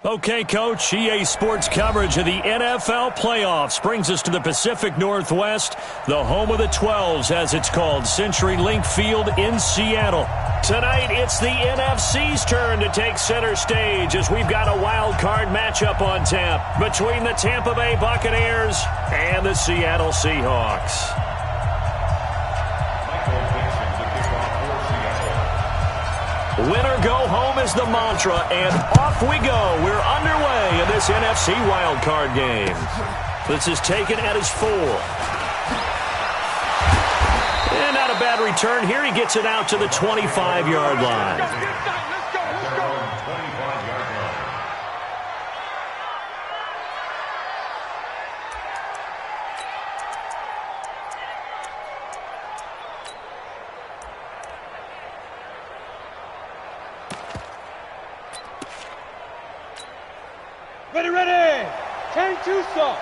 Okay, Coach, EA Sports coverage of the NFL playoffs brings us to the Pacific Northwest, the home of the 12s, as it's called, CenturyLink Field in Seattle. Tonight, it's the NFC's turn to take center stage as we've got a wild card matchup on tap between the Tampa Bay Buccaneers and the Seattle Seahawks. Winner go home is the mantra, and off we go. We're underway in this NFC wildcard game. This is taken at his 4. And not a bad return here. He gets it out to the 25-yard line. Ready. 10-2 stop.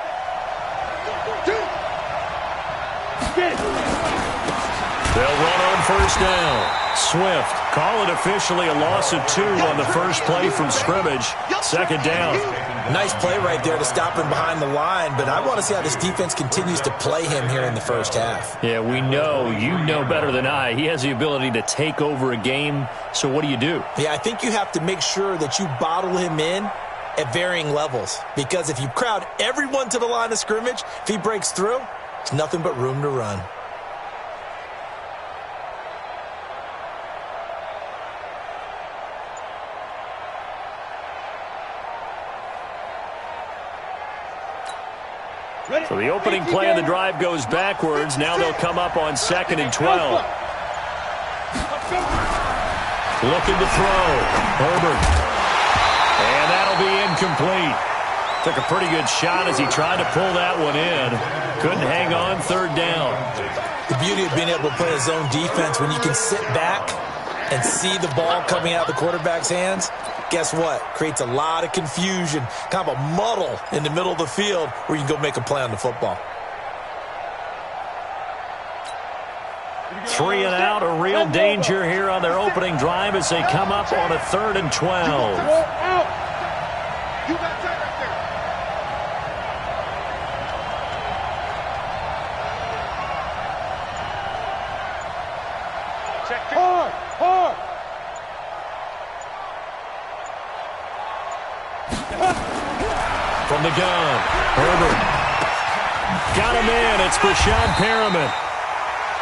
They'll run on first down. Swift, call it officially a loss of 2 on the first play from scrimmage. Second down. Nice play right there to stop him behind the line, but I want to see how this defense continues to play him here in the first half. Yeah, we know. You know better than I. He has the ability to take over a game, so what do you do? Yeah, I think you have to make sure that you bottle him in at varying levels, because if you crowd everyone to the line of scrimmage, if he breaks through, there's nothing but room to run. So the opening play of the drive goes backwards. Now they'll come up on 2nd and 12. Looking to throw. Herbert. And that'll be incomplete. Took a pretty good shot as he tried to pull that one in. Couldn't hang on, 3rd down. The beauty of being able to play a zone defense, when you can sit back and see the ball coming out of the quarterback's hands, guess what? Creates a lot of confusion, kind of a muddle in the middle of the field where you can go make a play on the football. 3 and out, a real danger here on their opening drive as they come up on a 3rd and 12. Hard. From the gun, Herbert. Got him in. It's Brashad Perriman.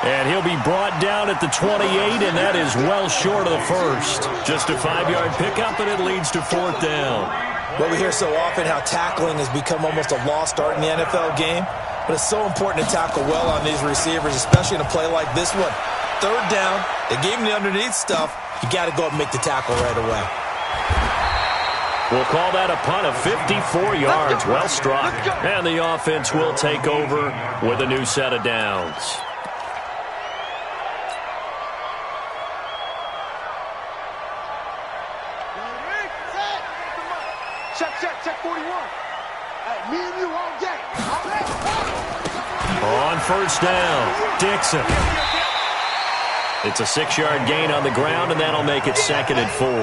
And he'll be brought down at the 28, and that is well short of the first. Just a 5-yard pickup, and it leads to 4th down. Well, we hear so often how tackling has become almost a lost art in the NFL game, but it's so important to tackle well on these receivers, especially in a play like this one. 3rd down, they gave him the underneath stuff. You got to go up and make the tackle right away. We'll call that a punt of 54 yards. Well struck. And the offense will take over with a new set of downs. Check 41. Me and you all day. On first down, Dixon. It's a 6-yard gain on the ground, and that'll make it 2nd and 4. All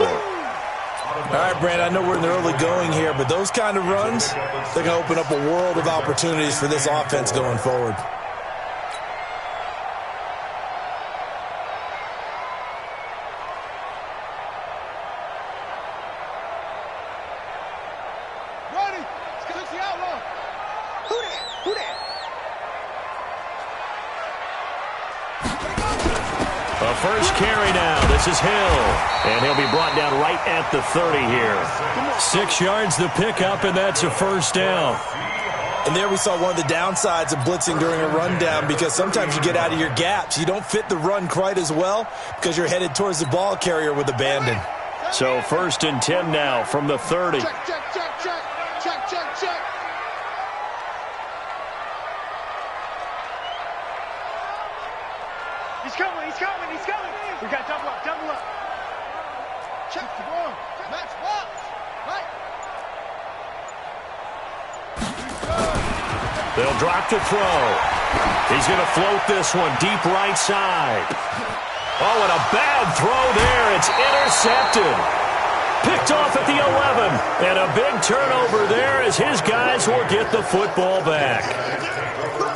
right, Brandon, I know we're in the early going here, but those kind of runs, they're going to open up a world of opportunities for this offense going forward. A first carry now. This is Hill. And he'll be brought down right at the 30 here. 6 yards the pickup, and that's a first down. And there we saw one of the downsides of blitzing during a rundown, because sometimes you get out of your gaps. You don't fit the run quite as well because you're headed towards the ball carrier with abandon. So 1st and 10 now from the 30. Check. He's coming. We got double up. Check the ball. Max box. Right. They'll drop to throw. He's going to float this one deep right side. Oh, and a bad throw there. It's intercepted. Picked off at the 11. And a big turnover there as his guys will get the football back.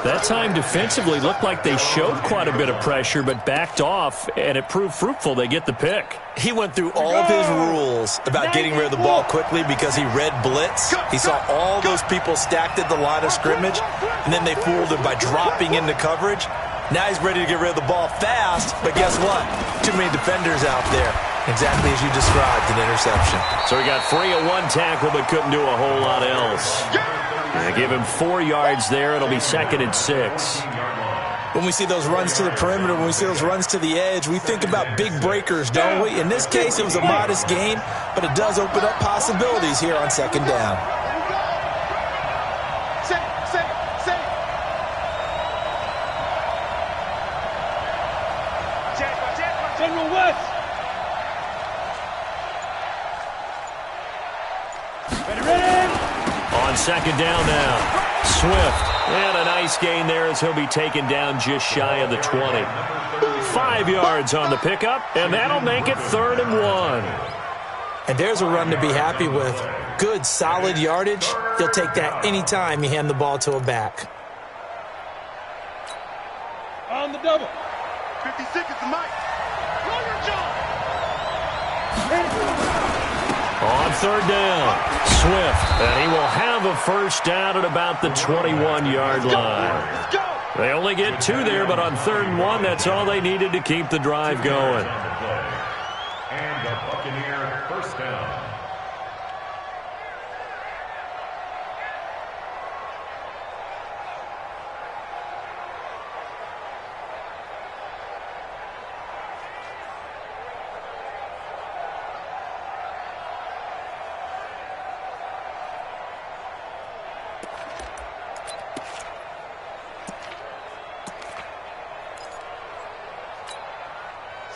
That time defensively looked like they showed quite a bit of pressure but backed off, and it proved fruitful. They get the pick. He went through all of his rules about getting rid of the ball quickly because he read blitz. He saw all those people stacked at the line of scrimmage, and then they fooled him by dropping into coverage. Now he's ready to get rid of the ball fast, but guess what? Too many defenders out there. Exactly as you described, an interception. So he got free of one tackle but couldn't do a whole lot else. They give him 4 yards there. It'll be 2nd and 6. When we see those runs to the perimeter, when we see those runs to the edge, we think about big breakers, don't we? In this case, it was a modest gain, but it does open up possibilities here on 2nd down. General West. On 2nd down now. Swift. And a nice gain there as he'll be taken down just shy of the 20. 5 yards on the pickup, and that'll make it 3rd and 1. And there's a run to be happy with. Good, solid yardage. You'll take that anytime you hand the ball to a back. On the double. 56 is the mic. Roll your jaw. On 3rd down, Swift, and he will have a first down at about the 21-yard line. They only get 2 there, but on 3rd and 1, that's all they needed to keep the drive going. And the Buccaneer first down.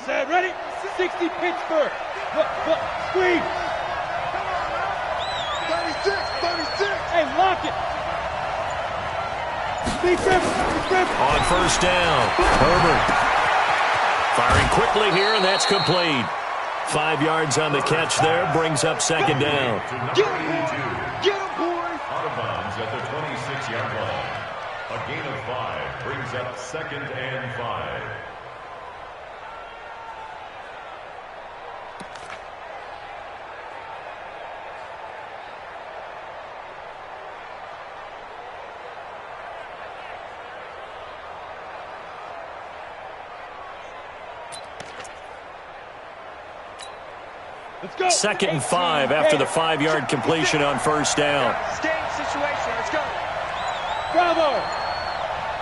Set, ready? 60 Pittsburgh. Squeeze. 36. Hey, lock it. Big grip. On 1st down, Herbert. Firing quickly here, and that's complete. 5 yards on the catch there, brings up 2nd down. Get him, boys. Out of bounds at the 26-yard line. A gain of 5 brings up 2nd and 5. Let's go. 2nd and 5 after the 5-yard completion on 1st down. Stay in situation. Let's go. Bravo.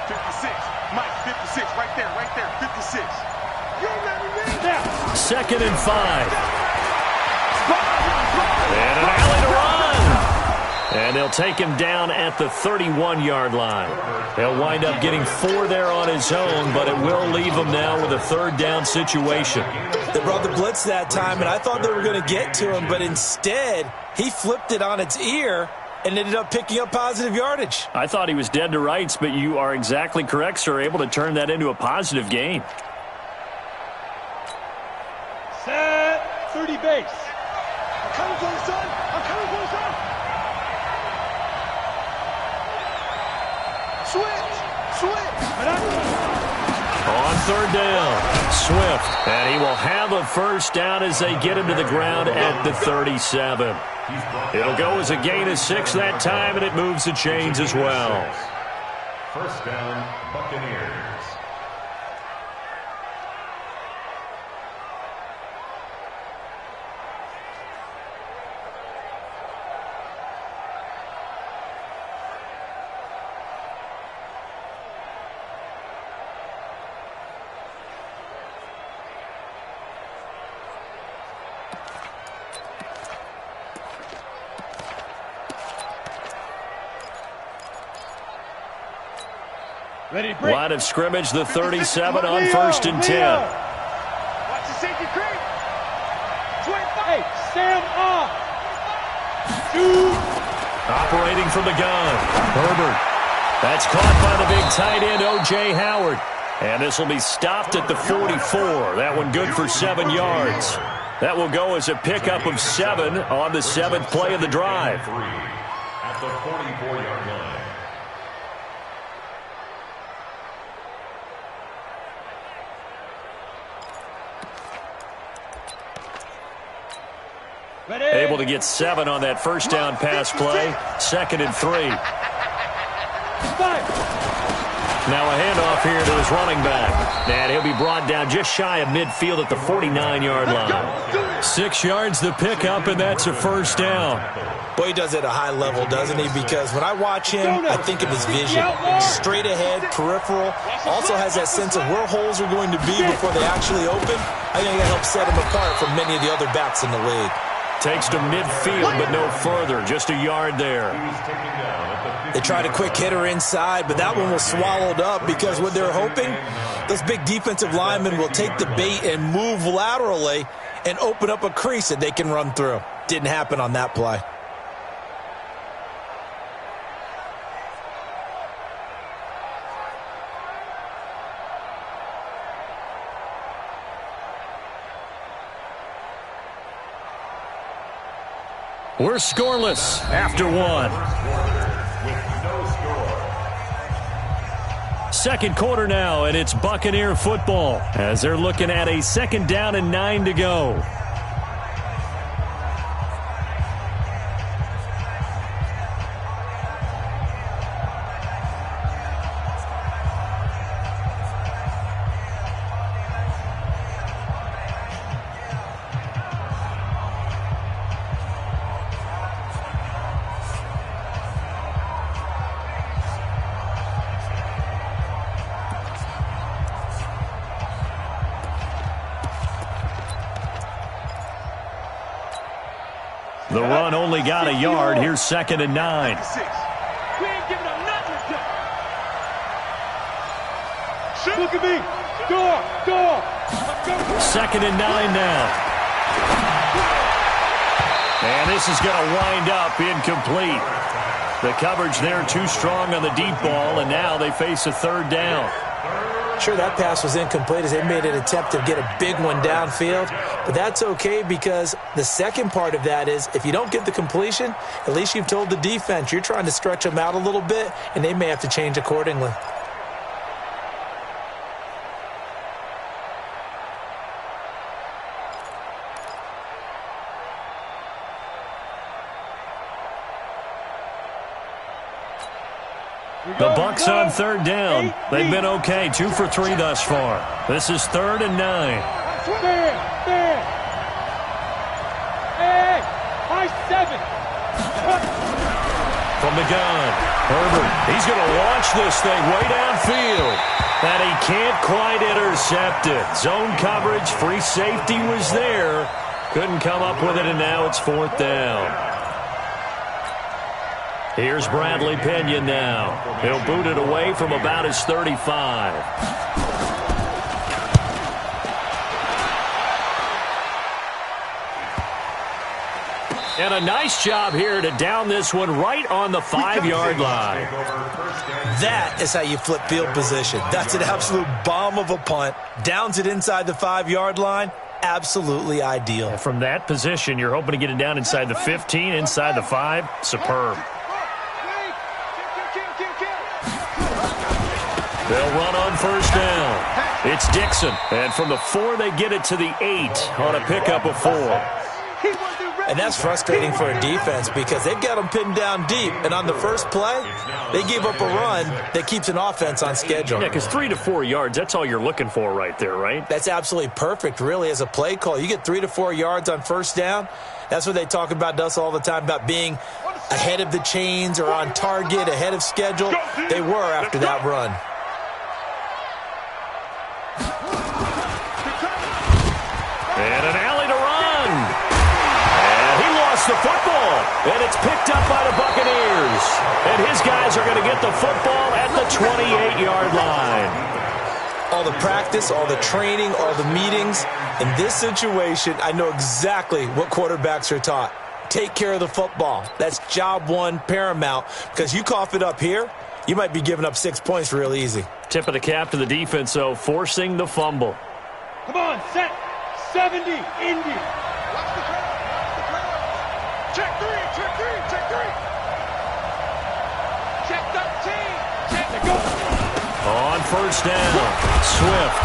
56. Mike, 56. Right there. 56. You let me in. Now. 2nd and 5. And an alley to run. And they'll take him down at the 31-yard line. He'll wind up getting 4 there on his own, but it will leave him now with a 3rd down situation. They brought the blitz that time, and I thought they were going to get to him, but instead, he flipped it on its ear and ended up picking up positive yardage. I thought he was dead to rights, but you are exactly correct, sir, able to turn that into a positive gain. Set. 30 base. I'm coming for you, son. Switch. On 3rd down, Swift, and he will have a first down as they get him to the ground at the 37. It'll go as a gain of 6 that time, and it moves the chains as well. First down, Buccaneers. Ready to break. Line of scrimmage, the 37 on 1st and 10. Watch the safety creep. 25. Hey, Sam off. 2. Operating from the gun, Herbert. That's caught by the big tight end, O.J. Howard. And this will be stopped at the 44. That one good for 7 yards. That will go as a pickup of 7 on the 7th play of the drive. At the 44-yard line. Able to get 7 on that first down pass play. 2nd and 3. Now a handoff here to his running back. And he'll be brought down just shy of midfield at the 49-yard line. 6 yards the pickup, and that's a first down. Boy, he does it at a high level, doesn't he? Because when I watch him, I think of his vision. Straight ahead, peripheral. Also has that sense of where holes are going to be before they actually open. I think that helps set him apart from many of the other backs in the league. Takes to midfield, but no further. Just a yard there. They tried a quick hitter inside, but that one was swallowed up because what they're hoping, those big defensive linemen will take the bait and move laterally and open up a crease that they can run through. Didn't happen on that play. We're scoreless after 1. Second quarter now, and it's Buccaneer football as they're looking at a 2nd down and 9 to go. The run only got a yard. Here's 2nd and 9. We ain't giving up nothing. Look at me. Door. 2nd and 9 now. And this is going to wind up incomplete. The coverage there too strong on the deep ball, and now they face a 3rd down. Sure, that pass was incomplete as they made an attempt to get a big one downfield, but that's okay because the second part of that is if you don't get the completion, at least you've told the defense you're trying to stretch them out a little bit, and they may have to change accordingly. The Bucs on 3rd down. They've been okay, 2 for 3 thus far. This is 3rd and 9. There. Hey, high 7. From the gun, Herbert. He's going to launch this thing way downfield. And he can't quite intercept it. Zone coverage, free safety was there. Couldn't come up with it, and now it's 4th down. Here's Bradley Pinion now. He'll boot it away from about his 35. And a nice job here to down this one right on the 5-yard line. That is how you flip field position. That's an absolute bomb of a punt. Downs it inside the 5-yard line. Absolutely ideal. From that position, you're hoping to get it down inside the 15, inside the 5. Superb. They'll run on 1st down. It's Dixon. And from the 4, they get it to the 8 on a pickup of 4. And that's frustrating for a defense because they've got them pinned down deep. And on the first play, they gave up a run that keeps an offense on schedule. Yeah, because 3 to 4 yards, that's all you're looking for right there, right? That's absolutely perfect, really, as a play call. You get 3 to 4 yards on 1st down. That's what they talk about us all the time, about being ahead of the chains or on target, ahead of schedule. They were after that run. And an alley to run. And he lost the football. And it's picked up by the Buccaneers. And his guys are going to get the football at the 28-yard line. All the practice, all the training, all the meetings. In this situation, I know exactly what quarterbacks are taught. Take care of the football. That's job 1, paramount. Because you cough it up here, you might be giving up 6 points real easy. Tip of the cap to the defense, though, forcing the fumble. Come on, set. 70, Indy. Check 3, check 3, check 3. Check 13. Check the go. On first down, Swift.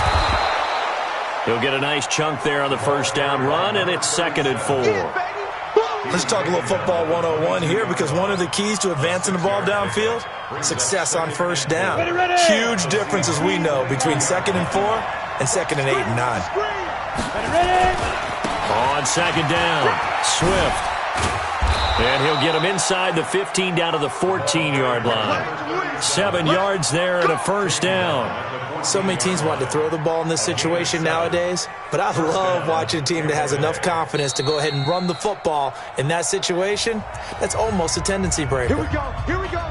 He'll get a nice chunk there on the first down run, and it's 2nd and 4. Let's talk a little football 101 here, because one of the keys to advancing the ball downfield, success on first down. Huge difference, as we know, between 2nd and 4 and 2nd and 8 and 9. On 2nd down, Swift. And he'll get him inside the 15 down to the 14-yard line. 7 yards there and a first down. So many teams want to throw the ball in this situation nowadays, but I love watching a team that has enough confidence to go ahead and run the football in that situation. That's almost a tendency breaker. Here we go, here we go,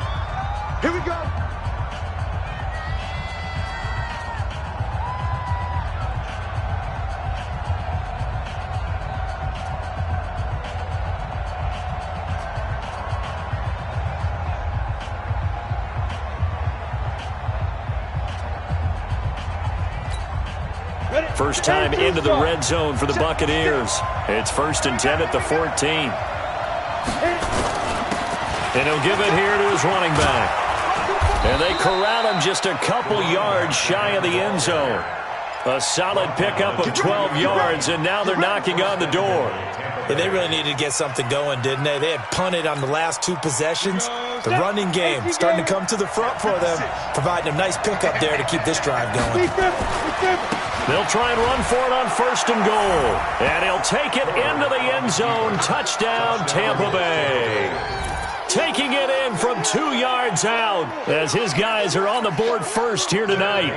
here we go. First time into the red zone for the Buccaneers. It's 1st and 10 at the 14. And he'll give it here to his running back. And they corral him just a couple yards shy of the end zone. A solid pickup of 12 yards, and now they're knocking on the door. Yeah, they really needed to get something going, didn't they? They had punted on the last 2 possessions. The running game starting to come to the front for them, providing a nice pickup there to keep this drive going. They'll try and run for it on 1st and goal. And he'll take it into the end zone. Touchdown, Tampa Bay. Taking it in from 2 yards out as his guys are on the board first here tonight.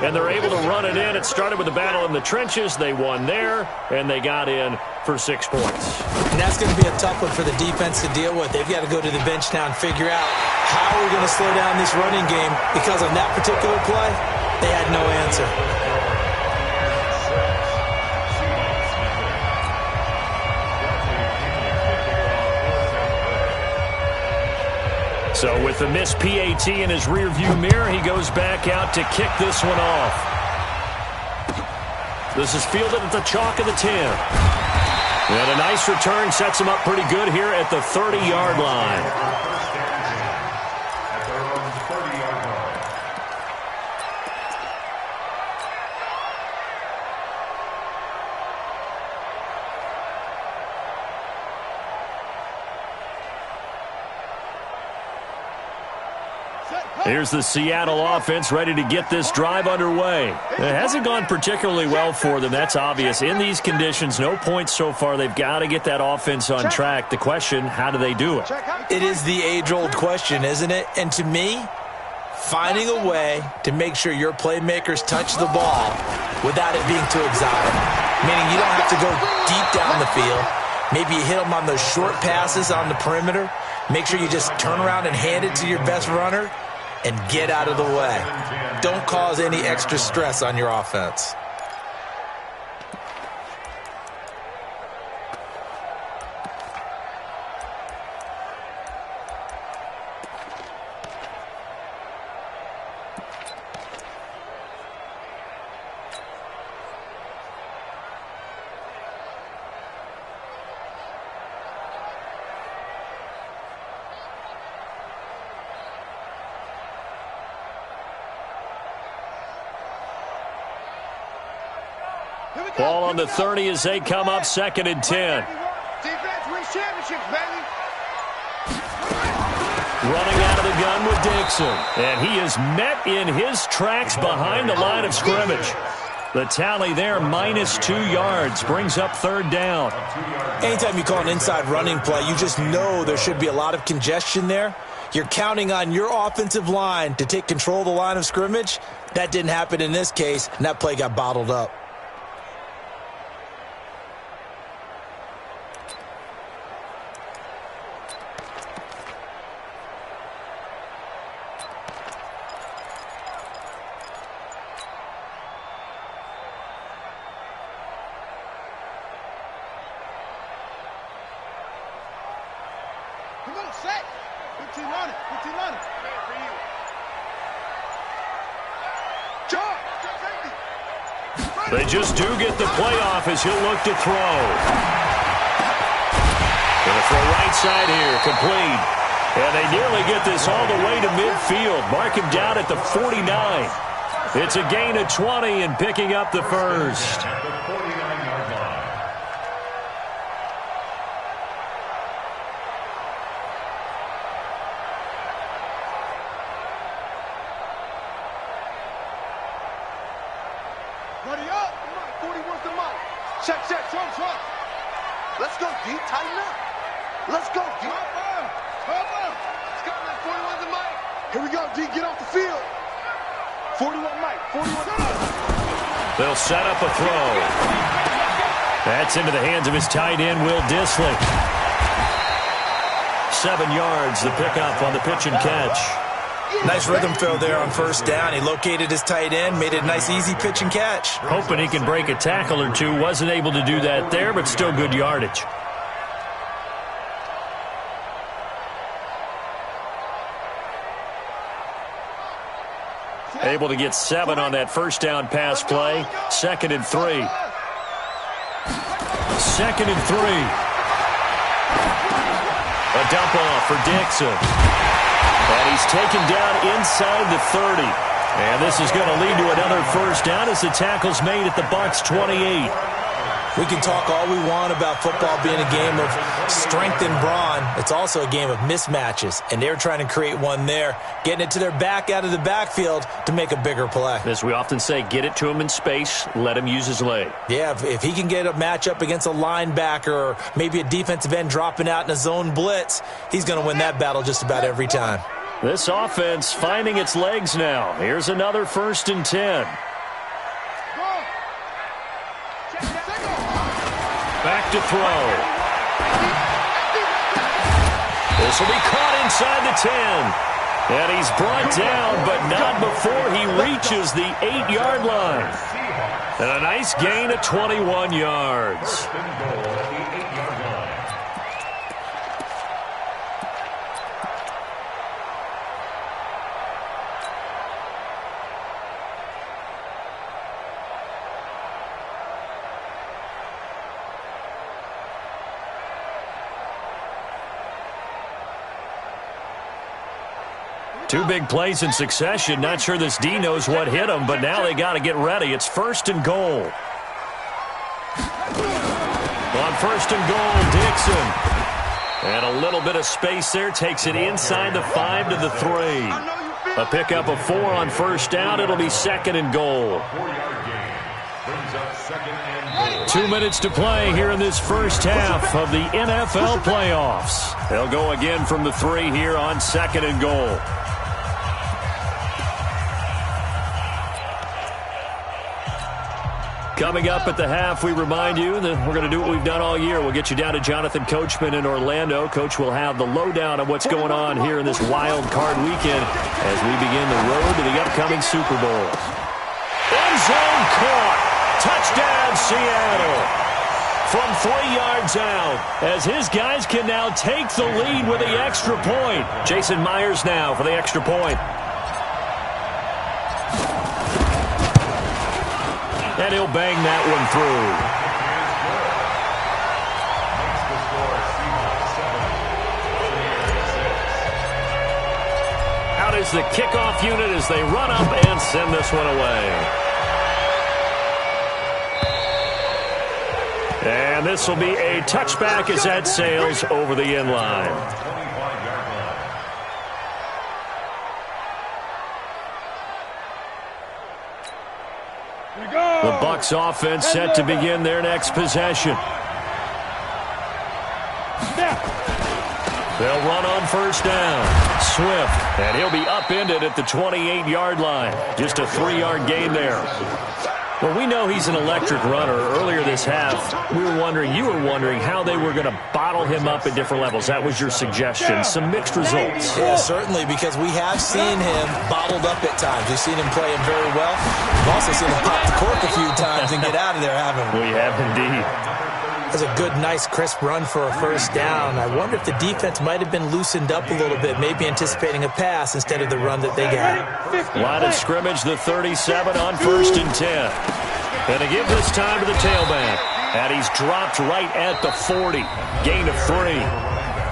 And they're able to run it in. It started with a battle in the trenches. They won there, and they got in for 6 points. And that's going to be a tough one for the defense to deal with. They've got to go to the bench now and figure out how we're going to slow down this running game, because on that particular play, they had no answer. So with the missed PAT in his rearview mirror, he goes back out to kick this one off. This is fielded at the chalk of the 10. And a nice return sets him up pretty good here at the 30-yard line. Here's the Seattle offense ready to get this drive underway. It hasn't gone particularly well for them. That's obvious. In these conditions, no points so far. They've got to get that offense on track. The question, how do they do it? It is the age-old question, isn't it? And to me, finding a way to make sure your playmakers touch the ball without it being too exotic. Meaning you don't have to go deep down the field. Maybe you hit them on those short passes on the perimeter. Make sure you just turn around and hand it to your best runner and get out of the way. Don't cause any extra stress on your offense. Ball on the 30 as they come up 2nd and 10. Defense wins championships, baby. Running out of the gun with Dixon. And he is met in his tracks behind the line of scrimmage. The tally there, -2 yards, brings up 3rd down. Anytime you call an inside running play, you just know there should be a lot of congestion there. You're counting on your offensive line to take control of the line of scrimmage. That didn't happen in this case, and that play got bottled up. Come on, set. 15 on it. 15 on it. For you. Charge. They just do get the playoff as he'll look to throw. Gonna throw right side here, complete. And they nearly get this all the way to midfield. Mark him down at the 49. It's a gain of 20 and picking up the first. At the 49-yard line. Ready up. 41's the mic. Check, show him trust. Let's go, D. Tighten up. Let's go, D. Scotland, 41's the mic. Here we go, D. Get off the field. 41 Mike. 41. They'll set up a throw. That's into the hands of his tight end, Will Dissly. 7 yards, the pickup on the pitch and catch. Nice rhythm throw there on first down. He located his tight end, made it a nice, easy pitch and catch. Hoping he can break a tackle or two. Wasn't able to do that there, but still good yardage. Able to get 7 on that first down pass play. 2nd and 3. 2nd and 3. A dump off for Dixon. And he's taken down inside the 30. And this is going to lead to another first down as the tackle's made at the Bucs 28. We can talk all we want about football being a game of strength and brawn. It's also a game of mismatches, and they're trying to create one there, getting it to their back out of the backfield to make a bigger play. As we often say, get it to him in space, let him use his leg. Yeah, if he can get a matchup against a linebacker or maybe a defensive end dropping out in a zone blitz, he's going to win that battle just about every time. This offense finding its legs now. Here's another 1st and 10. Back to throw. This will be caught inside the 10. And he's brought down, but not before he reaches the 8-yard line. And a nice gain of 21 yards. Two big plays in succession. Not sure this D knows what hit him, but now they got to get ready. It's 1st and goal. On 1st and goal, Dixon. And a little bit of space there. Takes it inside the 5 to the 3. A pickup of 4 on first down. It'll be 2nd and goal. 4-yard gain brings up 2nd and goal. 2 minutes to play here in this first half of the NFL playoffs. They'll go again from the 3 here on 2nd and goal. Coming up at the half, we remind you that we're going to do what we've done all year. We'll get you down to Jonathan Coachman in Orlando. Coach will have the lowdown of what's going on here in this wild card weekend as we begin the road to the upcoming Super Bowl. End zone caught. Touchdown, Seattle. From 3 yards out, as his guys can now take the lead with the extra point. Jason Myers now for the extra point. And he'll bang that one through. Out is the kickoff unit as they run up and send this one away. And this will be a touchback as that sails over the end line. The Bucs offense set to begin their next possession. They'll run on first down. Swift, and he'll be upended at the 28-yard line. Just a 3-yard gain there. Well, we know he's an electric runner. Earlier this half, you were wondering how they were going to bottle him up at different levels. That was your suggestion. Some mixed results. Yeah, certainly, because we have seen him bottled up at times. We've seen him play him very well. We've also seen him pop the cork a few times and get out of there, haven't we? We have indeed. That's a good, nice, crisp run for a first down. I wonder if the defense might have been loosened up a little bit, maybe anticipating a pass instead of the run that they got. Line of scrimmage, the 37 on 1st and 10. And to give this time to the tailback. And he's dropped right at the 40. Gain of 3.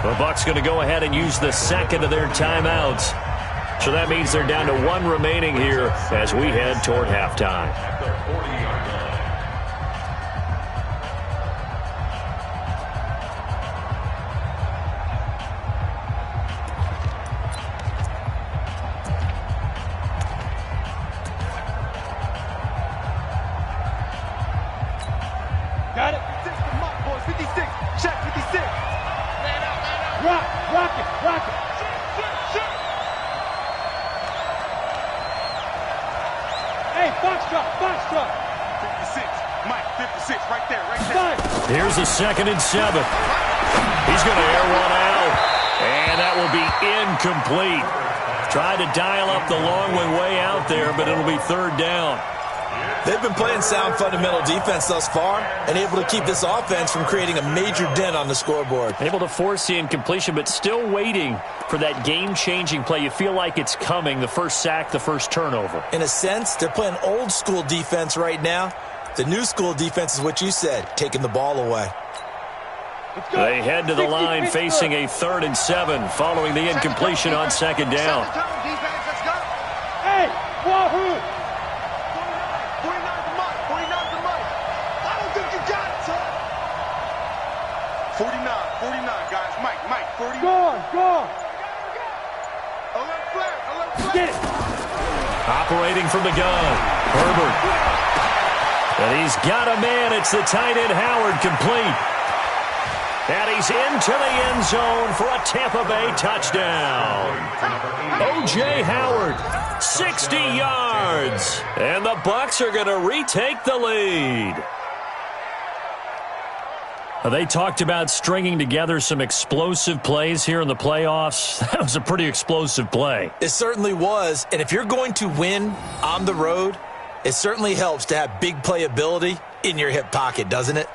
The Bucs going to go ahead and use the second of their timeouts. So that means they're down to 1 remaining here as we head toward halftime. At the 40-yard line. Got it. 56 to Mike, boys. 56. Check 56. Man out, man out. Rock it, rock it. Shoot. Hey, box drop. 56. Mike, 56. Right there. Here's a 2nd and 7. He's going to air one out. And that will be incomplete. Tried to dial up the long way out there, but it'll be 3rd down. They've been playing sound fundamental defense thus far and able to keep this offense from creating a major dent on the scoreboard. Able to force the incompletion, but still waiting for that game-changing play. You feel like it's coming, the first sack, the first turnover. In a sense, they're playing old-school defense right now. The new-school defense is what you said, taking the ball away. They head to the line facing a 3rd and 7 following the incompletion on 2nd down. Hey, wahoo! 49, guys. Mike, 40. Go on. Alert flag. Get it. Operating from the gun, Herbert. And he's got a man. It's the tight end, Howard, complete. And he's into the end zone for a Tampa Bay touchdown. O.J. Howard, 60 yards. And the Bucs are going to retake the lead. They talked about stringing together some explosive plays here in the playoffs. That was a pretty explosive play. It certainly was. And if you're going to win on the road, it certainly helps to have big playability in your hip pocket, doesn't it?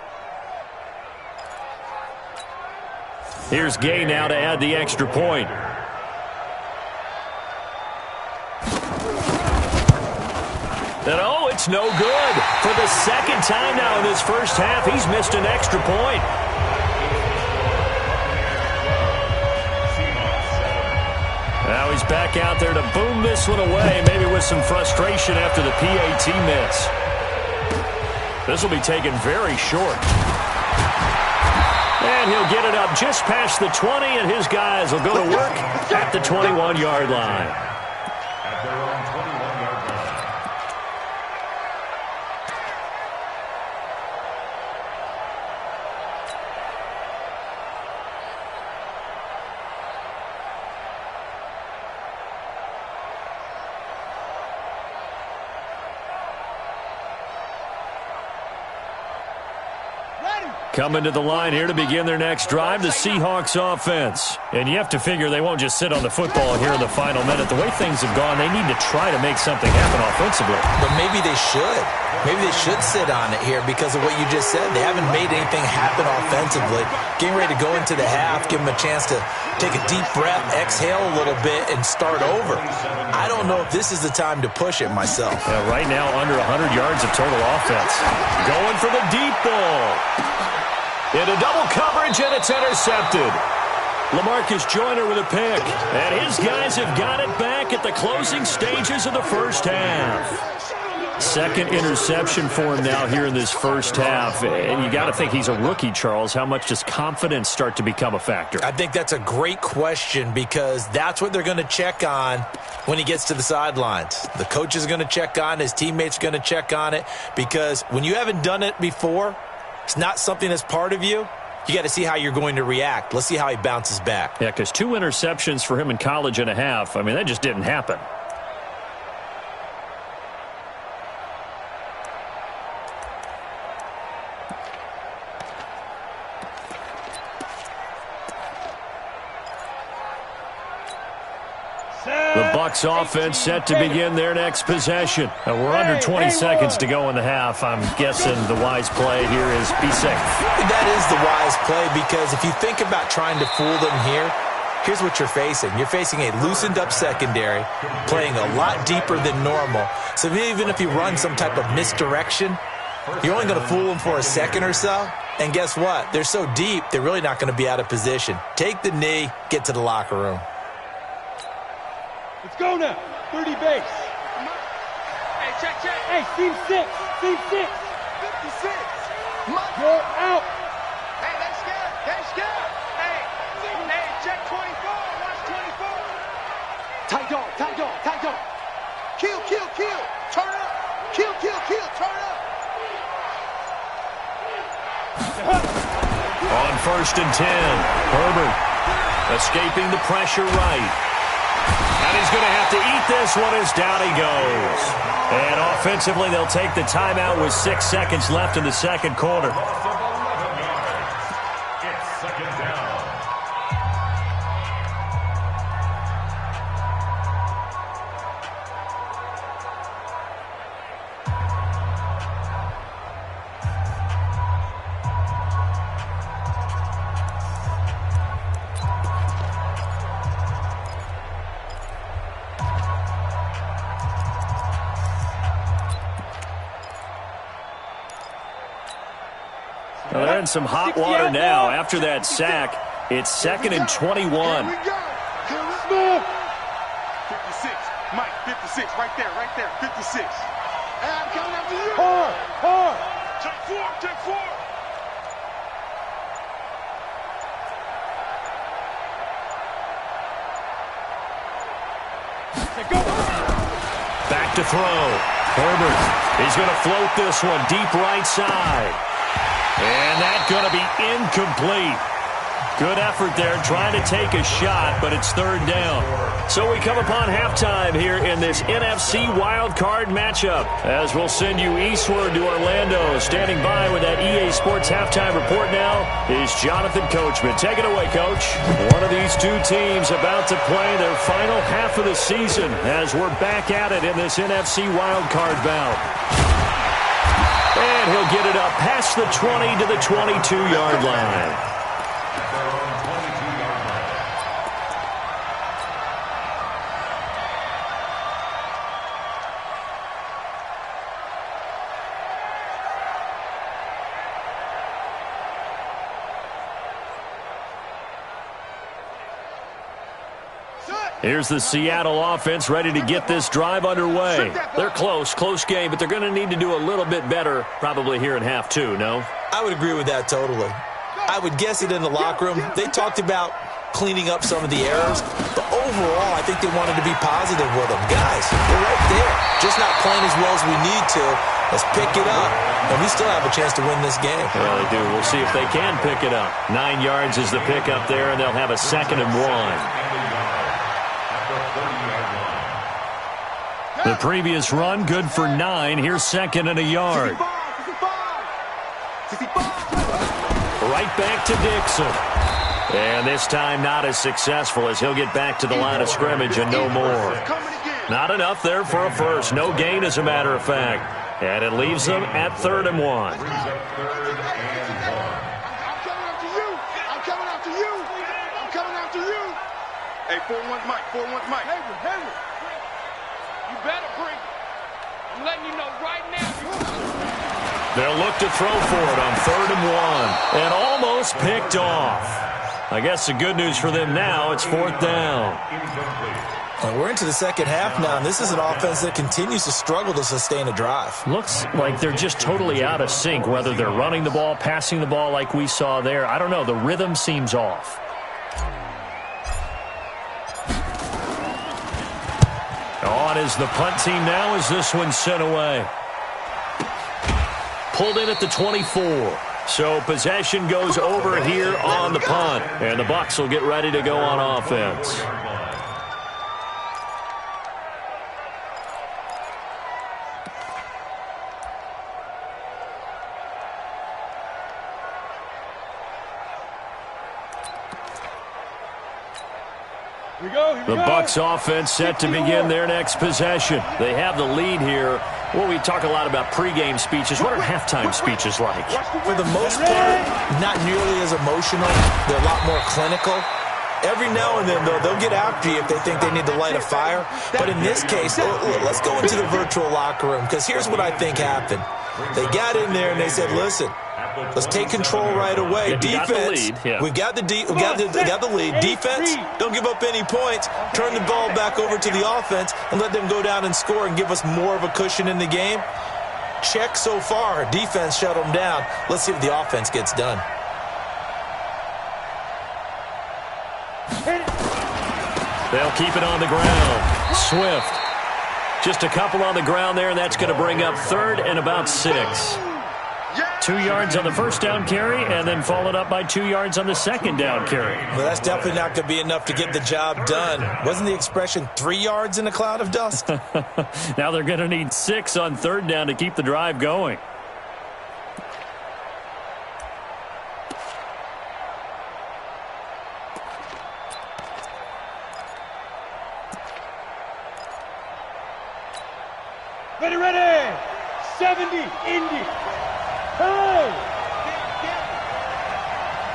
Here's Gay now to add the extra point. And oh, it's no good. For the 2nd time now in this first half, he's missed an extra point. Now he's back out there to boom this one away, maybe with some frustration after the PAT miss. This will be taken very short. And he'll get it up just past the 20, and his guys will go to work at the 21-yard line. At their own 21-yard line. Coming to the line here to begin their next drive, the Seahawks offense. And you have to figure they won't just sit on the football here in the final minute. The way things have gone, they need to try to make something happen offensively. But maybe they should. Maybe they should sit on it here because of what you just said. They haven't made anything happen offensively. Getting ready to go into the half, give them a chance to take a deep breath, exhale a little bit, and start over. I don't know if this is the time to push it myself. Yeah, right now, under 100 yards of total offense. Going for the deep ball. Into double coverage, and it's intercepted. LaMarcus Joyner with a pick. And his guys have got it back at the closing stages of the first half. 2nd interception for him now here in this first half. And you got to think he's a rookie, Charles. How much does confidence start to become a factor? I think that's a great question because that's what they're going to check on when he gets to the sidelines. The coach is going to check on it. His teammates are going to check on it because when you haven't done it before, it's not something that's part of you. You got to see how you're going to react. Let's see how he bounces back. Yeah, because 2 interceptions for him in college and a half. I mean, that just didn't happen. The Bucs offense set to begin their next possession. And we're under 20 seconds to go in the half. I'm guessing the wise play here is be safe. That is the wise play because if you think about trying to fool them here, here's what you're facing. You're facing a loosened up secondary, playing a lot deeper than normal. So even if you run some type of misdirection, You're only going to fool them for a second or so, and guess what? They're so deep, they're really not going to be out of position. Take the knee, get to the locker room. Let's go now. 30 base. Hey, check. Hey, team 6. Team 6. 56. You're out. Hey, they scared. Hey, check 24. Watch 24. Tight dog. Kill. Turn up. Kill. Turn up. On 1st and 10, Herbert escaping the pressure right. And he's going to have to eat this one as down he goes. And offensively, they'll take the timeout with 6 seconds left in the second quarter. It's second down. Well, they're in some hot water now after that sack. It's 2nd and 21. Here we go. 56. Mike, 56. Right there. 56. Hey, I'm coming after you. Hard. Take 4. Go. Back to throw. Herbert, he's going to float this one deep right side. And that's going to be incomplete. Good effort there trying to take a shot, but it's 3rd down. So we come upon halftime here in this NFC wildcard matchup, as we'll send you eastward to Orlando. Standing by with that EA Sports halftime report now is Jonathan Coachman. Take it away, Coach. One of these two teams about to play their final half of the season as we're back at it in this NFC wildcard bout. And he'll get it up past the 20 to the 22-yard line. Here's the Seattle offense ready to get this drive underway. They're close game, but they're going to need to do a little bit better probably here in half 2, no? I would agree with that totally. I would guess it in the locker room. They talked about cleaning up some of the errors, but overall, I think they wanted to be positive with them. Guys, we're right there. Just not playing as well as we need to. Let's pick it up, and we still have a chance to win this game. Yeah, they do. We'll see if they can pick it up. 9 yards is the pickup there, and they'll have a 2nd and 1. The previous run, good for 9. Here's 2nd and a yard. Right back to Dixon. And this time not as successful as he'll get back to the line of scrimmage and no more. Not enough there for a first. No gain, as a matter of fact. And it leaves them at 3rd and 1. I'm coming after you. Hey, 4-1's Mike. Henry. You better bring it. I'm letting you know right now. They'll look to throw for it on 3rd and 1. And almost picked off. I guess the good news for them now, it's 4th down. And we're into the second half now, and this is an offense that continues to struggle to sustain a drive. Looks like they're just totally out of sync, whether they're running the ball, passing the ball like we saw there. I don't know. The rhythm seems off. On is the punt team now as this one's sent away. Pulled in at the 24. So possession goes over here on the punt. And the Bucs will get ready to go on offense. The Bucs offense set to begin their next possession. They have the lead here. Well, we talk a lot about pregame speeches. What are halftime speeches like? For the most part, not nearly as emotional. They're a lot more clinical. Every now and then, though, they'll get after you if they think they need to light a fire. But in this case, let's go into the virtual locker room, because here's what I think happened. They got in there and they said, listen, let's take control right away. Defense, we've got the lead. Defense, don't give up any points. Turn the ball back over to the offense and let them go down and score and give us more of a cushion in the game. Check so far. Defense shut them down. Let's see if the offense gets done. They'll keep it on the ground. Swift. Just a couple on the ground there, and that's going to bring up third and about 6. 2 yards on the first down carry, and then followed up by 2 yards on the second down carry. Well, that's definitely not going to be enough to get the job done. Wasn't the expression 3 yards in a cloud of dust? Now they're going to need 6 on third down to keep the drive going. Ready. 70, Indy. Hey!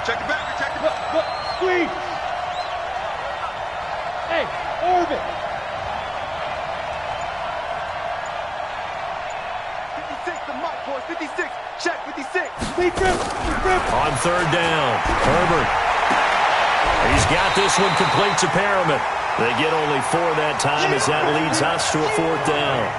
Check the back. Squeeze. Hey, orbit. 56, the mic, boys. 56. Check, 56. On third down, Herbert. He's got this one complete to Perriman. They get only 4 that time as that leads us to a 4th down.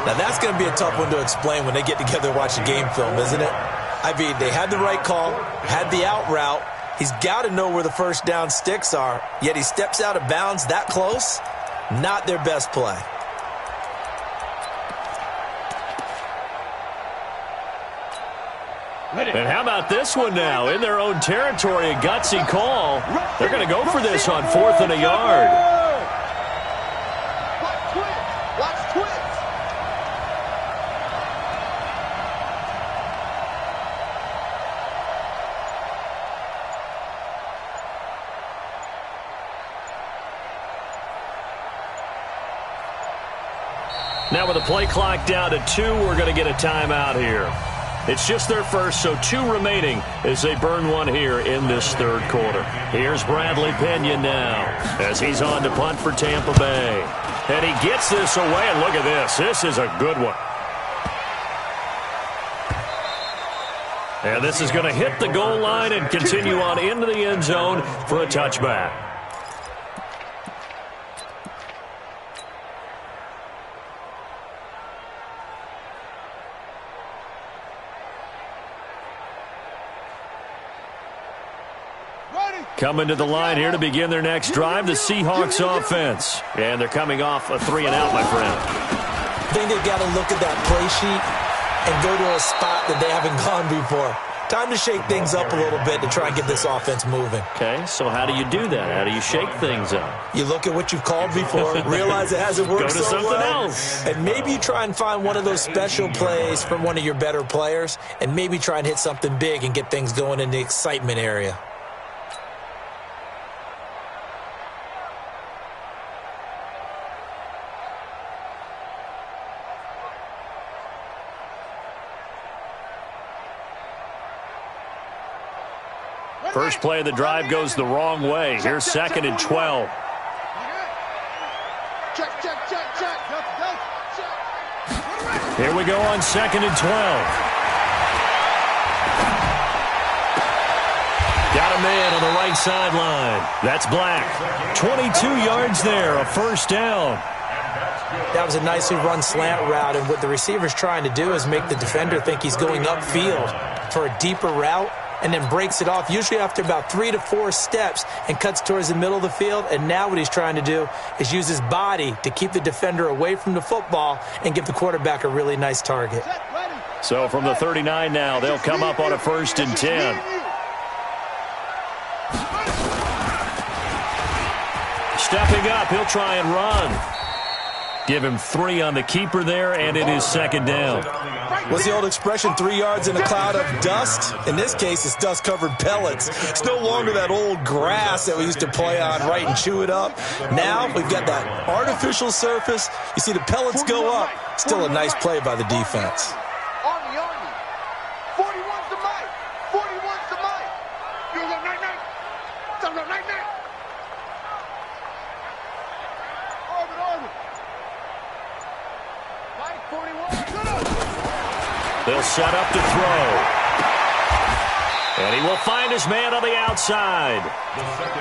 Now, that's going to be a tough one to explain when they get together and watch the game film, isn't it? I mean, they had the right call, had the out route. He's got to know where the first down sticks are, yet he steps out of bounds that close. Not their best play. And how about this one now? In their own territory, a gutsy call. They're going to go for this on 4th and a yard. Watch twist. Now with the play clock down to 2, we're going to get a timeout here. It's just their first, so 2 remaining as they burn one here in this third quarter. Here's Bradley Pinion now as he's on to punt for Tampa Bay. And he gets this away, and look at this. This is a good one. And this is going to hit the goal line and continue on into the end zone for a touchback. Coming to the line here to begin their next drive, the Seahawks offense. And thee coming off a 3-and-out, my friend. I think they've got to look at that play sheet and go to a spot that they haven't gone before. Time to shake things up a little bit to try and get this offense moving. Okay, so how do you do that? How do you shake things up? You look at what you've called before, realize it hasn't worked so well. Go to something else. And maybe you try and find one of those special plays from one of your better players, and maybe try and hit something big and get things going in the excitement area. First play of the drive goes the wrong way. Here's 2nd and 12. Here we go on 2nd and 12. Got a man on the right sideline. That's Black. 22 yards there, a first down. That was a nicely run slant route, and what the receiver's trying to do is make the defender think he's going upfield for a deeper route, and then breaks it off, usually after about 3 to 4 steps, and cuts towards the middle of the field. And now what he's trying to do is use his body to keep the defender away from the football and give the quarterback a really nice target. So from the 39 now, they'll come up on a 1st and 10. Stepping up, he'll try and run. Give him 3 on the keeper there, and it is 2nd down. What's the old expression, 3 yards in a cloud of dust? In this case, it's dust-covered pellets. It's no longer that old grass that we used to play on, right, and chew it up. Now we've got that artificial surface. You see the pellets go up. Still a nice play by the defense. Army. 41's the mic. 41's the mic. You go night-night. Tell them night-night. Orbit. Mike, 41. They'll set up to throw. And he will find his man on the outside.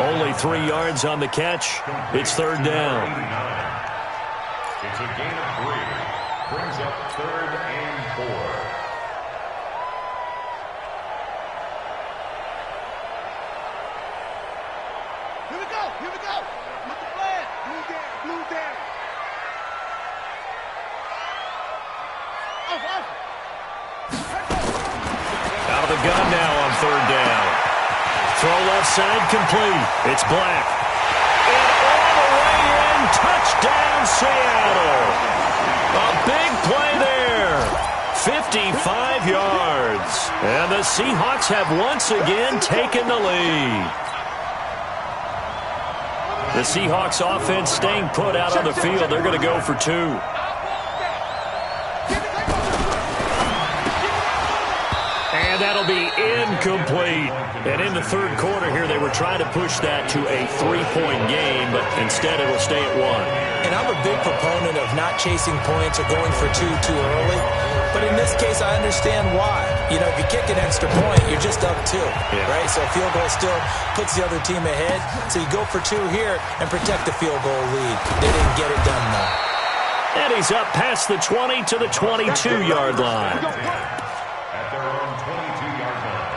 Only 3 yards on the catch. It's third down. It's a gain of 3. Brings up 3rd and 4. Here we go. Here we go. With the flag. Blue down. Blue down. Off. Out of the gun now on third down. Throw left side complete. It's Black. And all the way in. Touchdown, Seattle. A big play there. 55 yards. And the Seahawks have once again taken the lead. The Seahawks offense staying put out on the field. They're going to go for 2. And that'll be incomplete. And in the third quarter here, they were trying to push that to a 3-point game, but instead it'll stay at 1. And I'm a big proponent of not chasing points or going for 2 too early. But in this case, I understand why. You know, if you kick an extra point, you're just up 2, right? So a field goal still puts the other team ahead. So you go for 2 here and protect the field goal lead. They didn't get it done, though. And he's up past the 20 to the 22-yard line. At their own 22-yard line.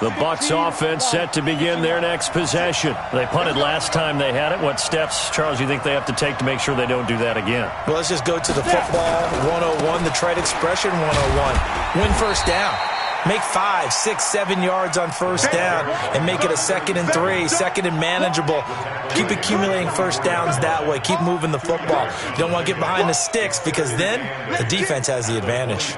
The Bucs offense set to begin their next possession. They punted last time they had it. What steps, Charles, you think they have to take to make sure they don't do that again? Well, let's just go to the football 101, the trite expression 101. Win first down. Make 5, 6, 7 yards on first down and make it a 2nd and 3, 2nd and manageable. Keep accumulating first downs that way. Keep moving the football. You don't want to get behind the sticks because then the defense has the advantage.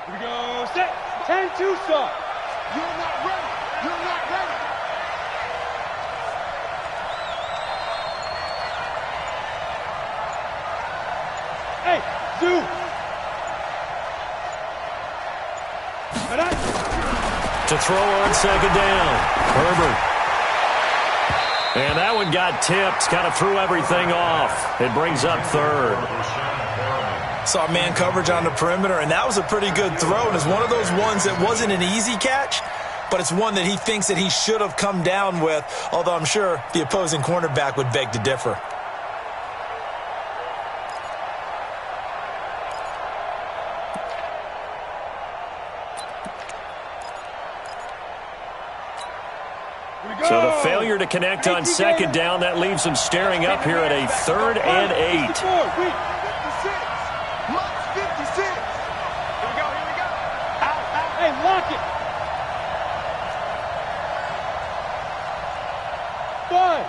Here we go. Set. 10-2 start. You're not ready. You're not ready. Hey, Zoo. To throw on second down. Herbert. And that one got tipped. Kind of threw everything off. It brings up third. Saw man coverage on the perimeter, and that was a pretty good throw. And it's one of those ones that wasn't an easy catch, but it's one that he thinks that he should have come down with, although I'm sure the opposing cornerback would beg to differ. So the failure to connect on second down, that leaves them staring up here at a 3rd and 8. Lock it. 5.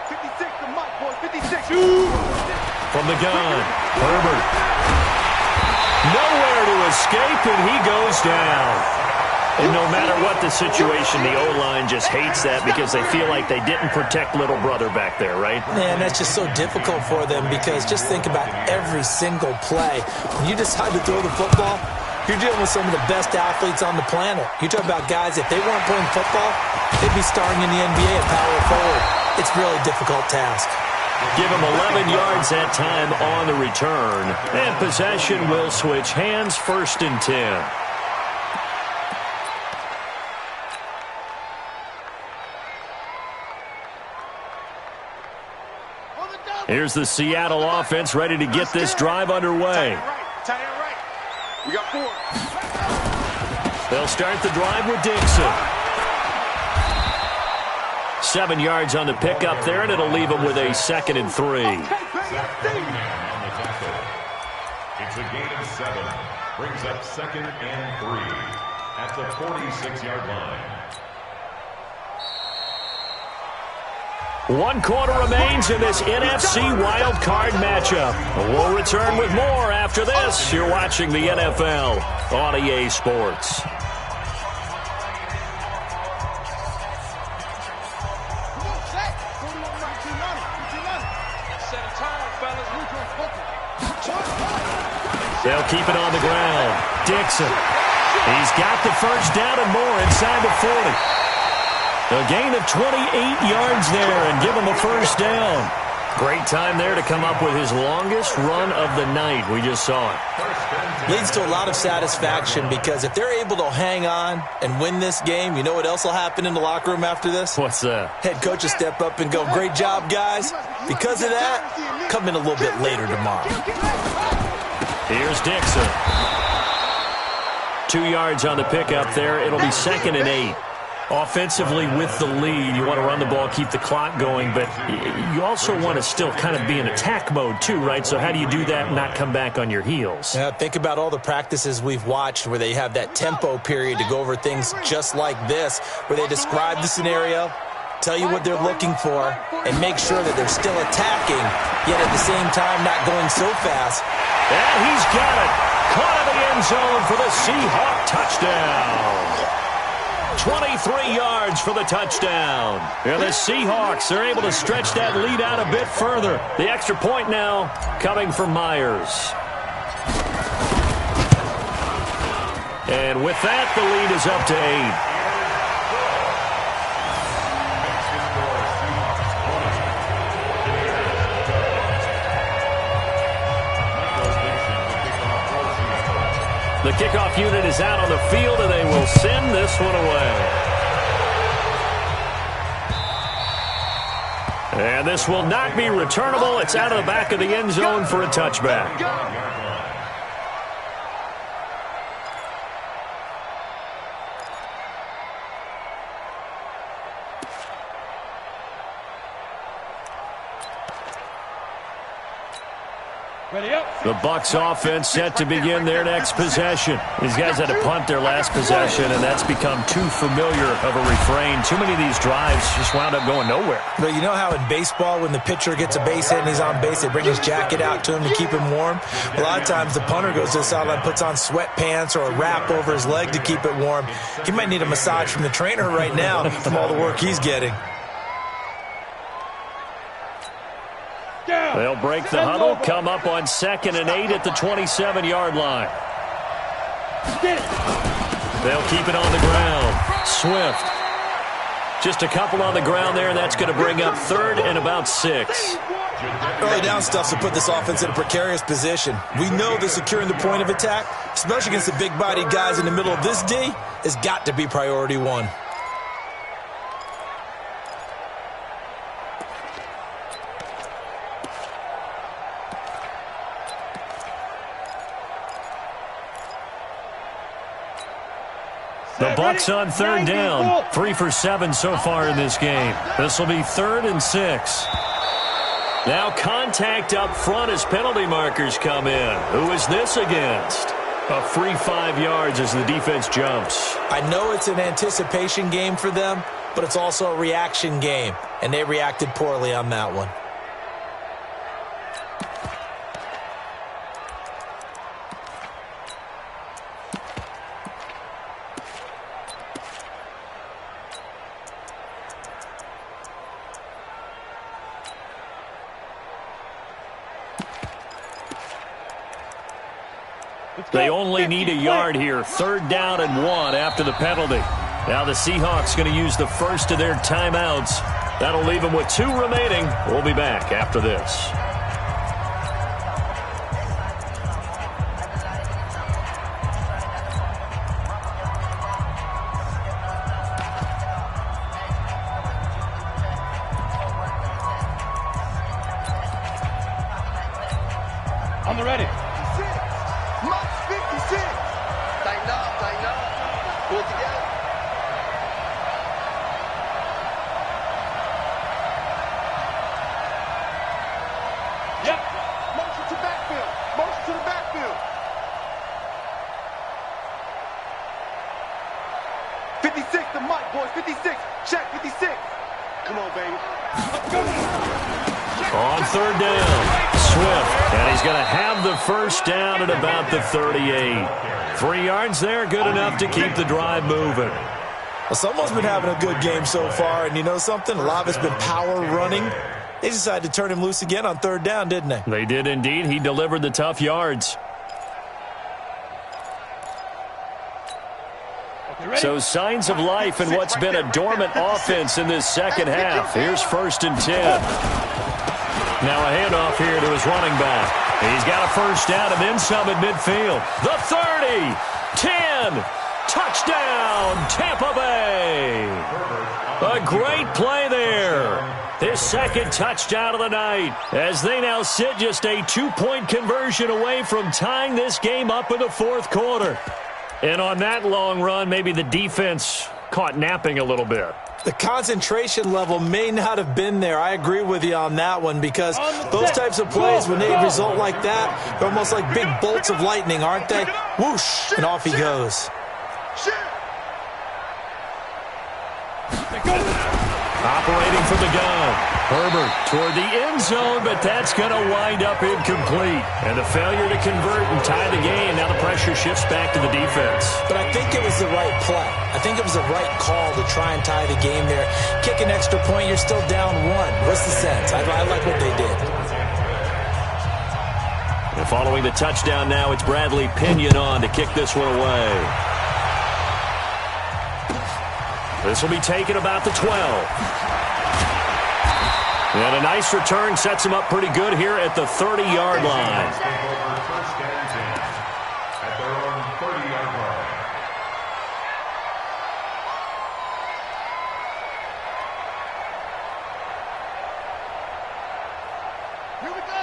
56 to Mike, boy. 56. From the gun, Herbert. Nowhere to escape, and he goes down. And no matter what the situation, the O-line just hates that because they feel like they didn't protect little brother back there, right? Man, that's just so difficult for them because just think about every single play. When you decide to throw the football, you're dealing with some of the best athletes on the planet. You talk about guys, if they weren't playing football, they'd be starring in the NBA at power forward. It's a really difficult task. Give him 11 yards that time on the return. And possession will switch hands, 1st and 10. Here's the Seattle offense ready to get this drive underway. Tight end right. We got 4. They'll start the drive with Dixon. 7 yards on the pickup there, and it'll leave him with a 2nd and 3. It's a gain of 7. Brings up 2nd and 3 at the 46-yard line. 1 quarter remains in this NFC wildcard matchup. We'll return with more after this. You're watching the NFL on EA Sports. They'll keep it on the ground. Dixon. He's got the first down and more inside the 40. A gain of 28 yards there and give him a first down. Great time there to come up with his longest run of the night. We just saw it. Leads to a lot of satisfaction because if they're able to hang on and win this game, you know what else will happen in the locker room after this? What's that? Head coach will step up and go, great job, guys. Because of that, come in a little bit later tomorrow. Here's Dixon. 2 yards on the pickup there. It'll be 2nd and 8. Offensively with the lead, you want to run the ball, keep the clock going, but you also want to still kind of be in attack mode too, right? So how do you do that and not come back on your heels? Yeah, think about all the practices we've watched where they have that tempo period to go over things just like this, where they describe the scenario, tell you what they're looking for, and make sure that they're still attacking, yet at the same time not going so fast. And he's got it. Caught in the end zone for the Seahawk touchdown. 23 yards for the touchdown. And the Seahawks are able to stretch that lead out a bit further. The extra point now coming from Myers. And with that, the lead is up to 8. The kickoff unit is out on the field, and they will send this one away. And this will not be returnable. It's out of the back of the end zone for a touchback. The Bucs offense set to begin their next possession. These guys had to punt their last possession, and that's become too familiar of a refrain. Too many of these drives just wound up going nowhere. But you know how in baseball, when the pitcher gets a base hit and he's on base, they bring his jacket out to him to keep him warm? A lot of times the punter goes to the sideline, puts on sweatpants or a wrap over his leg to keep it warm. He might need a massage from the trainer right now from all the work he's getting. They'll break the huddle, come up on 2nd and 8 at the 27-yard line. They'll keep it on the ground. Swift. Just a couple on the ground there, and that's going to bring up 3rd and about 6. Early down stuff to put this offense in a precarious position. We know that securing the point of attack, especially against the big-bodied guys in the middle of this D, has got to be priority 1. The Bucs on 3rd down. 3 for 7 so far in this game. This will be 3rd and 6. Now contact up front as penalty markers come in. Who is this against? A free 5 yards as the defense jumps. I know it's an anticipation game for them, but it's also a reaction game, and they reacted poorly on that one. They only need a yard here. 3rd down and 1 after the penalty. Now the Seahawks going to use the first of their timeouts. That'll leave them with 2 remaining. We'll be back after this. On the ready. On third down, Swift. And he's going to have the first down at about the 38. 3 yards there, good enough to keep the drive moving. Well, someone's been having a good game so far, and you know something? A lot of it's been power running. They decided to turn him loose again on third down, didn't they? They did indeed. He delivered the tough yards. So signs of life in what's been a dormant offense in this second half. Here's 1st and 10. Now a handoff here to his running back. He's got a first down and then some at midfield. The 30, 10, touchdown, Tampa Bay. A great play there. His second touchdown of the night as they now sit just a 2-point conversion away from tying this game up in the fourth quarter. And on that long run, maybe the defense caught napping a little bit. The concentration level may not have been there. I agree with you on that one because those types of plays, when they result like that, they're almost like big bolts of lightning, aren't they? Whoosh, and off he goes. Operating from the gun. Herbert toward the end zone, but that's going to wind up incomplete. And the failure to convert and tie the game. Now the pressure shifts back to the defense. But I think it was the right play. I think it was the right call to try and tie the game there. Kick an extra point, you're still down 1. What's the sense? I like what they did. And following the touchdown now, it's Bradley Pinion on to kick this one away. This will be taken about the 12. And a nice return sets him up pretty good here at the 30-yard line. At their own 30-yard line.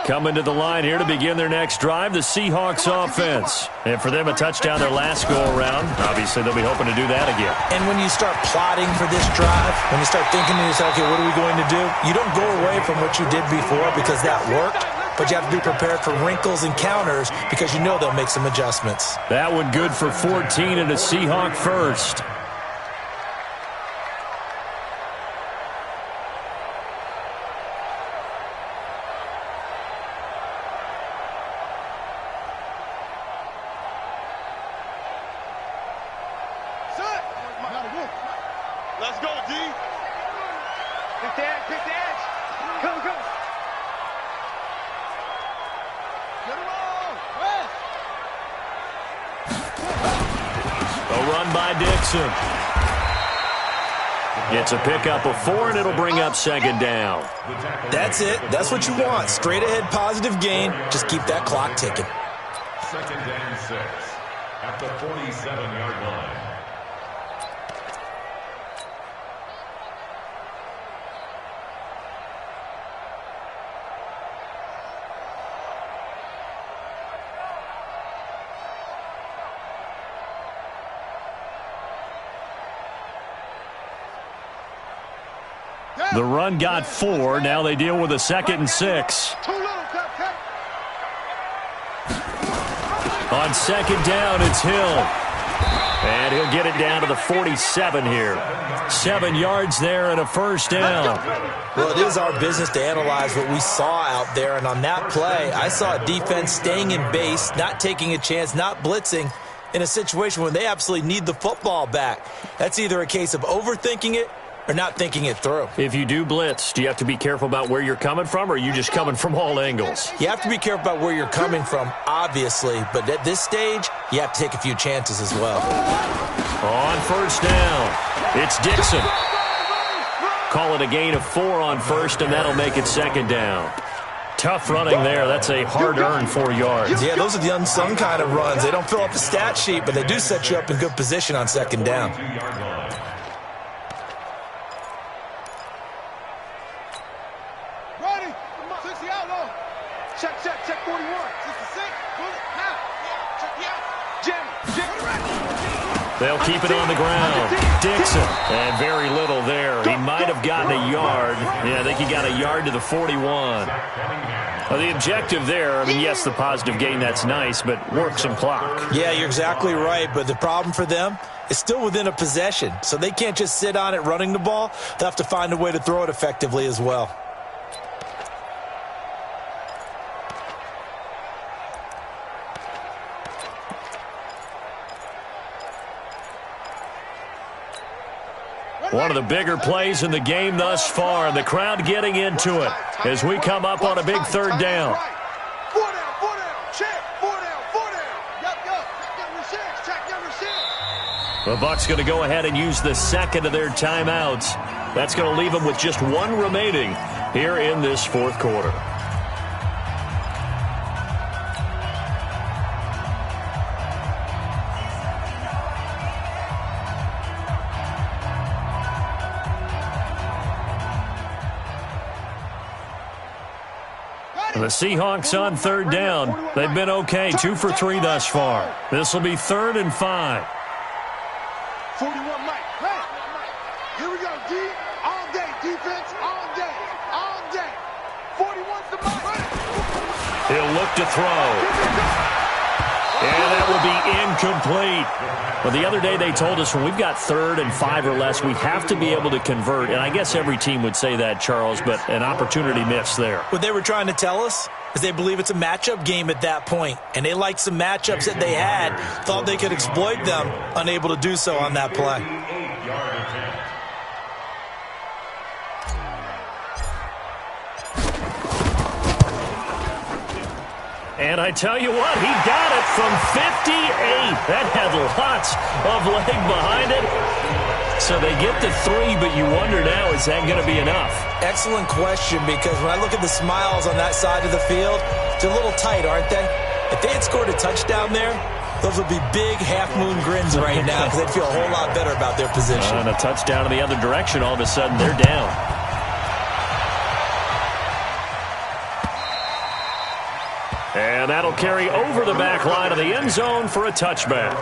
Coming to the line here to begin their next drive, the Seahawks offense. And for them, a touchdown their last go-around. Obviously, they'll be hoping to do that again. And when you start plotting for this drive, when you start thinking to yourself, okay, what are we going to do? You don't go away from what you did before because that worked, but you have to be prepared for wrinkles and counters because you know they'll make some adjustments. That one good for 14 and a Seahawk first. Let's go, D. Pick the edge. Go. Get it on. West. A run by Dixon. It's a pickup of 4, and it'll bring up second down. That's it. That's what you want. Straight ahead, positive gain. Just keep that clock ticking. Second and 6 at the 47-yard line. The run got 4. Now they deal with a 2nd and 6. On second down, it's Hill. And he'll get it down to the 47 here. 7 yards there and a first down. Well, it is our business to analyze what we saw out there. And on that play, I saw a defense staying in base, not taking a chance, not blitzing in a situation when they absolutely need the football back. That's either a case of overthinking it or not thinking it through. If you do blitz, do you have to be careful about where you're coming from, or are you just coming from all angles? You have to be careful about where you're coming from, obviously, but at this stage, you have to take a few chances as well. On first down, it's Dixon. Call it a gain of 4 on first, and that'll make it second down. Tough running there. That's a hard-earned 4 yards. Yeah, those are the unsung kind of runs. They don't fill up the stat sheet, but they do set you up in good position on second down. Check 41. 66. Now. Check the out. Jim. They'll keep it on the ground. Dixon. And very little there. He might have gotten a yard. Yeah, I think he got a yard to the 41. Well, the objective there, I mean, yes, the positive gain, that's nice, but work some clock. Yeah, you're exactly right, but the problem for them is still within a possession, so they can't just sit on it running the ball. They'll have to find a way to throw it effectively as well. One of the bigger plays in the game thus far, and the crowd getting into it as we come up on a big third down. 4 down, check, 4 down. Yup, check number 6. The Bucs going to go ahead and use the second of their timeouts. That's going to leave them with just one remaining here in this fourth quarter. The Seahawks on third down. They've been okay, 2 for 3 thus far. This will be 3rd and 5. 41 Mike. Hey, here we go, D. All day, defense, all day. 41's the Mike. He'll look to throw. And that will be incomplete. Well, the other day they told us when we've got 3rd and 5 or less, we have to be able to convert. And I guess every team would say that, Charles, but an opportunity missed there. What they were trying to tell us is they believe it's a matchup game at that point. And they liked some matchups that they had, thought they could exploit them, unable to do so on that play. And I tell you what, he got it from 58. That had lots of leg behind it. So they get the 3, but you wonder now, is that going to be enough? Excellent question, because when I look at the smiles on that side of the field, they're a little tight, aren't they? If they had scored a touchdown there, those would be big half-moon grins right now because they'd feel a whole lot better about their position. And a touchdown in the other direction, all of a sudden they're down. And that'll carry over the back line of the end zone for a touchback.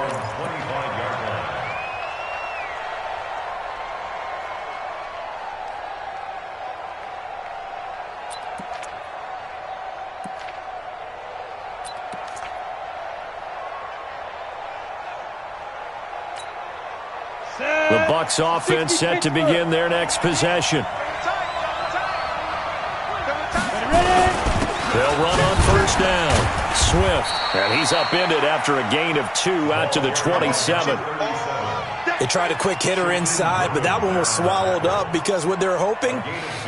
The Bucs offense set to begin their next possession. They'll run on first down. Swift. And he's upended after a gain of 2 out to the 27. They tried a quick hitter inside, but that one was swallowed up because what they're hoping,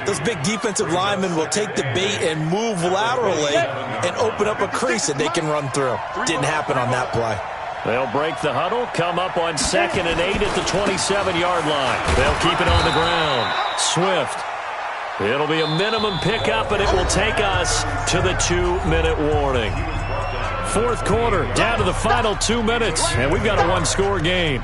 those big defensive linemen will take the bait and move laterally and open up a crease that they can run through. Didn't happen on that play. They'll break the huddle, come up on 2nd and 8 at the 27-yard line. They'll keep it on the ground. Swift. It'll be a minimum pickup, and it will take us to the 2-minute warning. Fourth quarter, down to the final 2 minutes, and we've got a one-score game.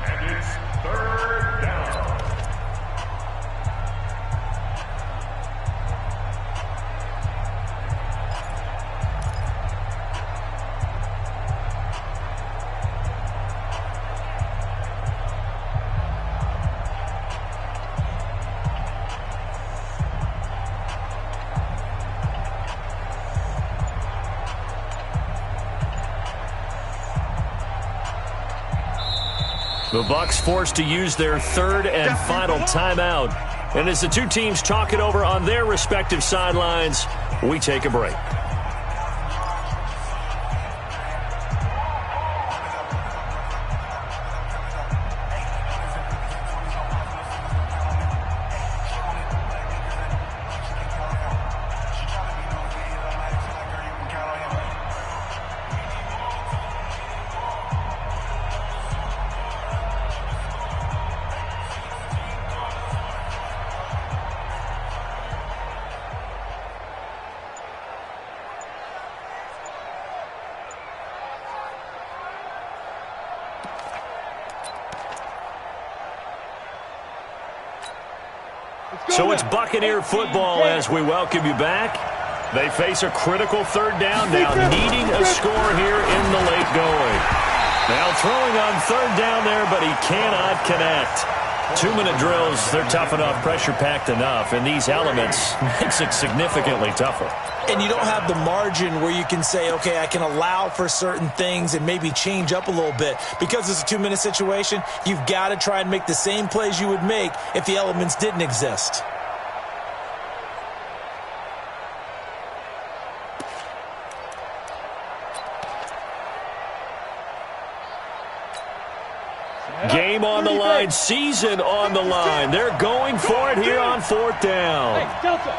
The Bucs forced to use their 3rd and final timeout. And as the two teams talk it over on their respective sidelines, we take a break. So it's Buccaneer football as we welcome you back. They face a critical 3rd down now, needing a score here in the late going. Now throwing on 3rd down there, but he cannot connect. 2-minute drills, they're tough enough, pressure-packed enough, and these elements makes it significantly tougher. And you don't have the margin where you can say, okay, I can allow for certain things and maybe change up a little bit. Because it's a 2-minute situation, you've got to try and make the same plays you would make if the elements didn't exist. Game on the line, season on the line. They're going for it here on 4th down. Hey, Delta.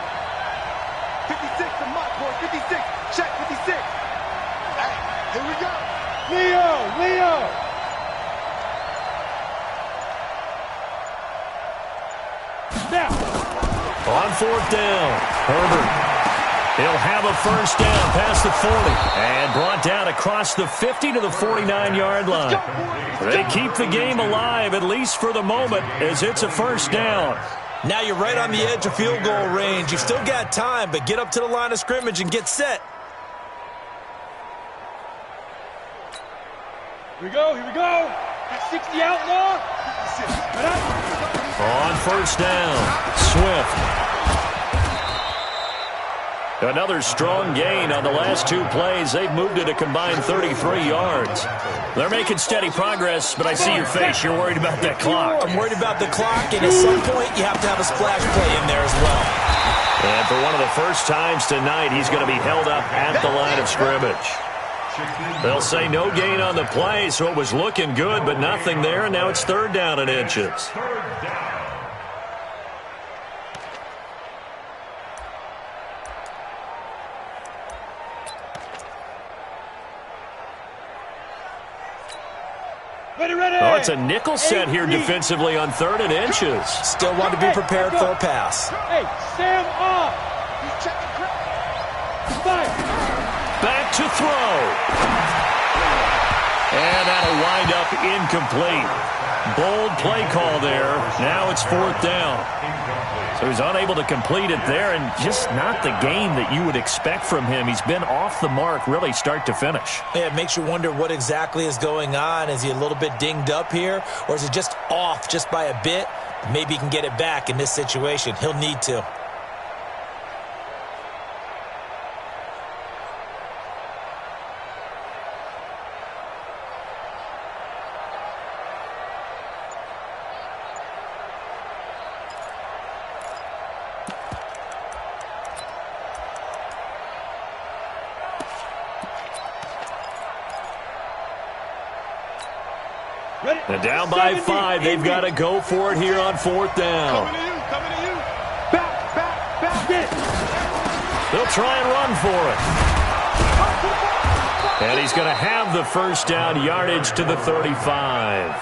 56 to my point. 56. Check 56. Hey, here we go. Leo. Now. On 4th down, Herbert. He'll have a first down past the 40 and brought down across the 50 to the 49-yard line. They keep the game alive, at least for the moment, as it's a first down. Now you're right on the edge of field goal range. You've still got time, but get up to the line of scrimmage and get set. Here we go. 60 outlaw. On first down, Swift. Another strong gain on the last 2 plays. They've moved it a combined 33 yards. They're making steady progress, but I see your face. You're worried about that clock. I'm worried about the clock, and at some point you have to have a splash play in there as well. And for one of the first times tonight, he's going to be held up at the line of scrimmage. They'll say no gain on the play, so it was looking good, but nothing there, and now it's 3rd down and inches. Ready. Oh, it's a nickel set here defensively on 3rd and inches. Still want to be prepared for a pass. Hey, Sam off. Back to throw. And that'll wind up incomplete. Bold play call there. Now it's 4th down. So he's unable to complete it there, and just not the game that you would expect from him. He's been off the mark really start to finish. Yeah, it makes you wonder what exactly is going on. Is he a little bit dinged up here, or is it just off just by a bit? Maybe he can get it back in this situation. He'll need to. And down by 5, they've got to go for it here on 4th down. Coming to you. Back. They'll try and run for it. And he's going to have the first down, yardage to the 35.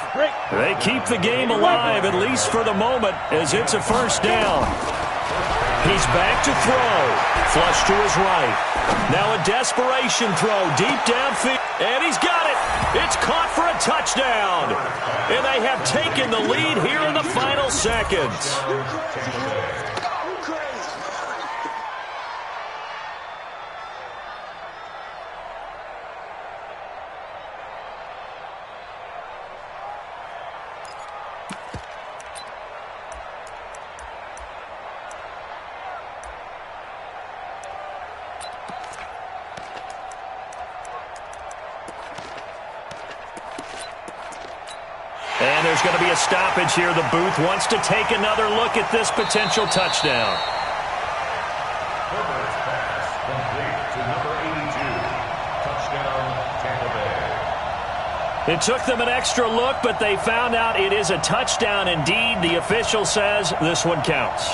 They keep the game alive, at least for the moment, as it's a first down. He's back to throw. Flush to his right. Now a desperation throw deep downfield. And he's got it. It's caught for a touchdown. And they have taken the lead here in the final seconds. And there's going to be a stoppage here. The booth wants to take another look at this potential touchdown. Herbert's pass complete to number 82. Touchdown, Tampa Bay. It took them an extra look, but they found out it is a touchdown indeed. The official says this one counts.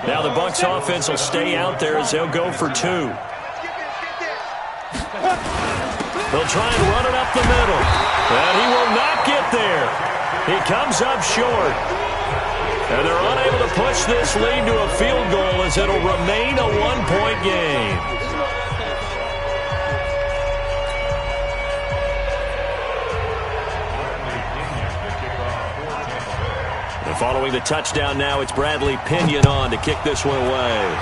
Now the Bucs offense will stay out there as they'll go for 2. They'll try and run it up the middle. And he will not get there. He comes up short. And they're unable to push this lead to a field goal as it'll remain a one-point game. And following the touchdown now, it's Bradley Pinion on to kick this one away.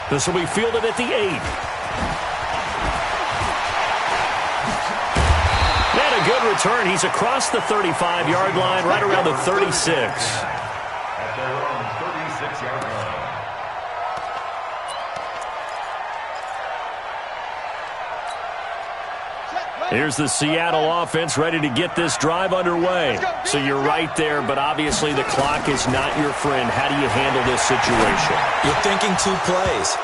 This will be fielded at the 8. And a good return. He's across the 35-yard line, right around the 36. At their own 36-yard line. Here's the Seattle offense ready to get this drive underway. So you're right there, but obviously the clock is not your friend. How do you handle this situation? You're thinking 2 plays.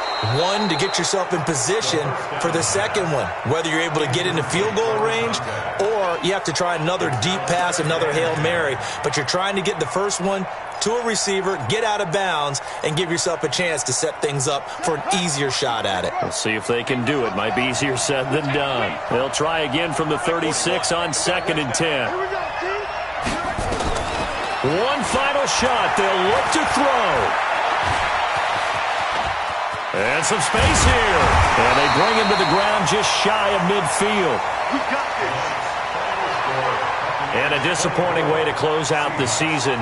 One, to get yourself in position for the second one, whether you're able to get into field goal range or you have to try another deep pass, another Hail Mary. But you're trying to get the first one to a receiver, get out of bounds, and give yourself a chance to set things up for an easier shot at it. We'll see if they can do it. Might be easier said than done. They'll try again from the 36 on 2nd and 10. One final shot. They'll look to throw. And some space here. And they bring him to the ground just shy of midfield. We got this. And a disappointing way to close out the season.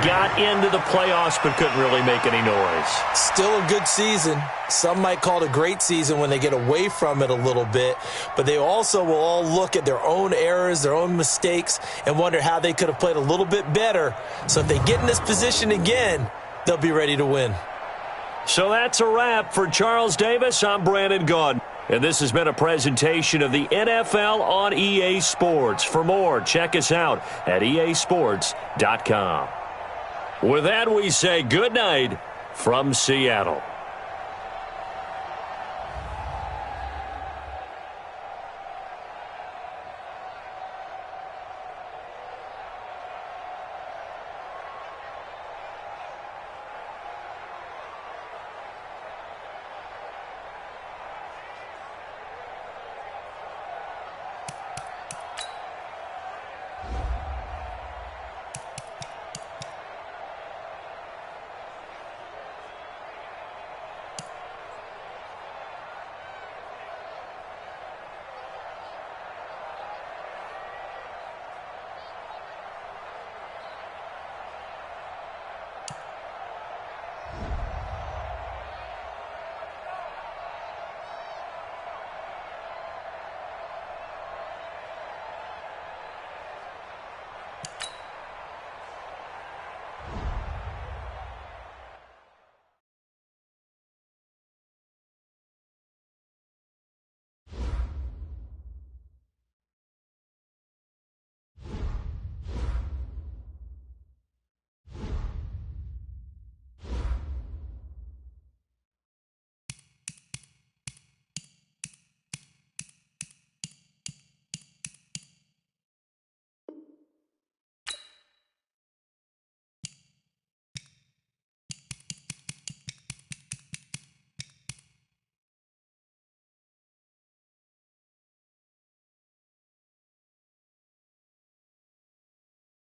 Got into the playoffs but couldn't really make any noise. Still a good season. Some might call it a great season when they get away from it a little bit. But they also will all look at their own errors, their own mistakes, and wonder how they could have played a little bit better. So if they get in this position again, they'll be ready to win. So that's a wrap. For Charles Davis, I'm Brandon Gaudin. And this has been a presentation of the NFL on EA Sports. For more, check us out at easports.com. With that, we say good night from Seattle.